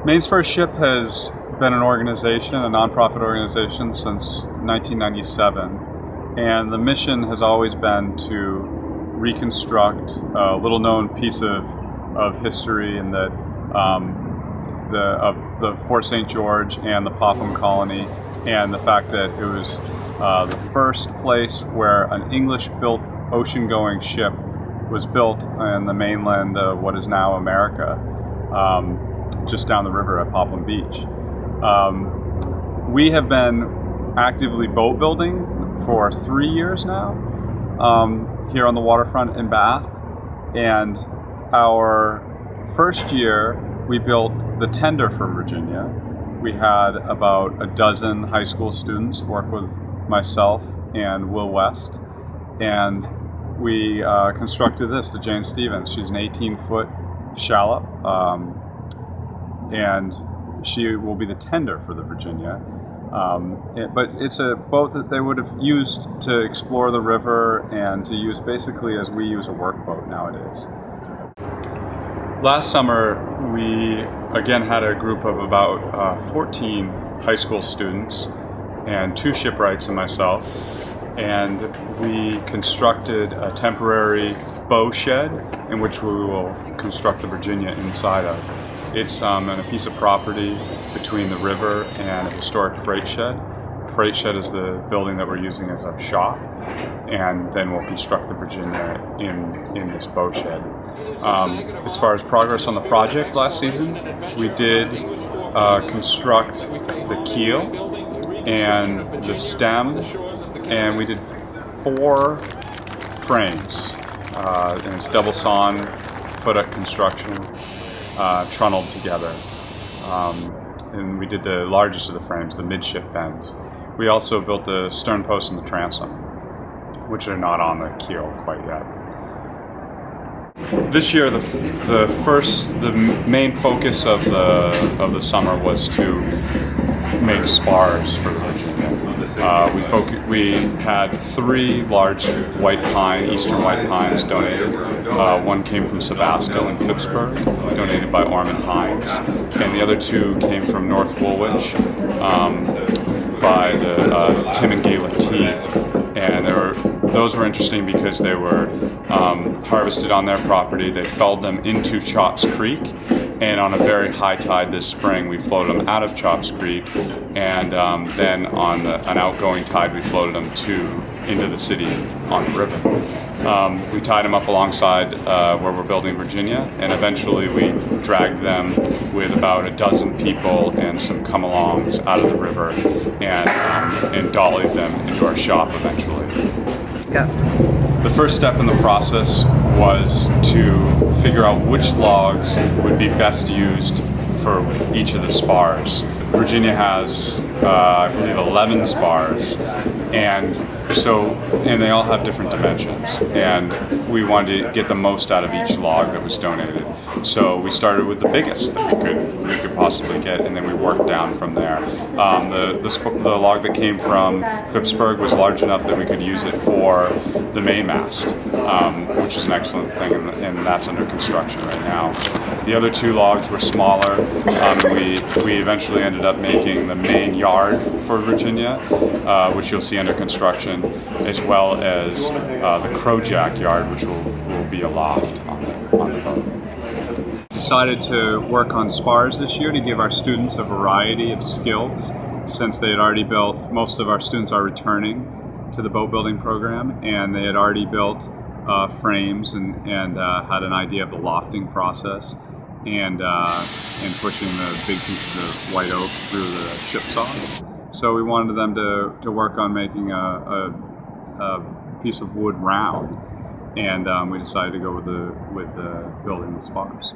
Maine's First Ship has been an organization, a nonprofit organization, since 1997, and the mission has always been to reconstruct a little-known piece of history in that of the Fort St. George and the Popham Colony, and the fact that it was the first place where an English-built ocean-going ship was built in the mainland of what is now America, just down the river at Popham Beach. We have been actively boat building for 3 years now here on the waterfront in Bath, and our first year we built the tender for Virginia. We had about a dozen high school students work with myself and Will West, and we constructed this, the Jane Stevens. She's an 18-foot shallop, and she will be the tender for the Virginia. But it's a boat that they would have used to explore the river and to use basically as we use a workboat nowadays. Last summer, we again had a group of about 14 high school students and 2 shipwrights and myself, and we constructed a temporary bow shed in which we will construct the Virginia inside of. It's on a piece of property between the river and a historic freight shed. The freight shed is the building that we're using as a shop, and then we'll construct the Virginia in this bow shed. As far as progress on the project last season, we did construct the keel and the stem, and we did 4 frames, and it's double sawn, foot-up construction, trunneled together. And we did the largest of the frames, the midship bends. We also built the stern post and the transom, which are not on the keel quite yet. This year, the main focus of the summer was to make spars for the Virginia. We had 3 large white pine, eastern white pines donated. One came from Sebasco in Phippsburg, donated by Ormond Hines, and the other 2 came from North Woolwich by the Tim and Gayla Teague. And those were interesting because they were harvested on their property. They felled them into Chops Creek, and on a very high tide this spring we floated them out of Chops Creek, and then on an outgoing tide we floated them into the city on the river. We tied them up alongside where we're building Virginia, and eventually we dragged them with about a dozen people and some come-alongs out of the river and dollied them into our shop eventually. Go. The first step in the process was to figure out which logs would be best used for each of the spars. Virginia has, I believe, 11 spars, and they all have different dimensions, and we wanted to get the most out of each log that was donated. So we started with the biggest that we could possibly get, and then we worked down from there. The log that came from Phippsburg was large enough that we could use it for the mainmast, which is an excellent thing, and that's under construction right now. The other 2 logs were smaller. We eventually ended up making the main yard for Virginia, which you'll see under construction, as well as the crowjack yard, which will be aloft on the boat. Decided to work on spars this year to give our students a variety of skills, since they had already built, most of our students are returning to the boat building program, and they had already built frames and had an idea of the lofting process and pushing the big pieces of white oak through the ship saw. So we wanted them to work on making a piece of wood round, and we decided to go with building the spars.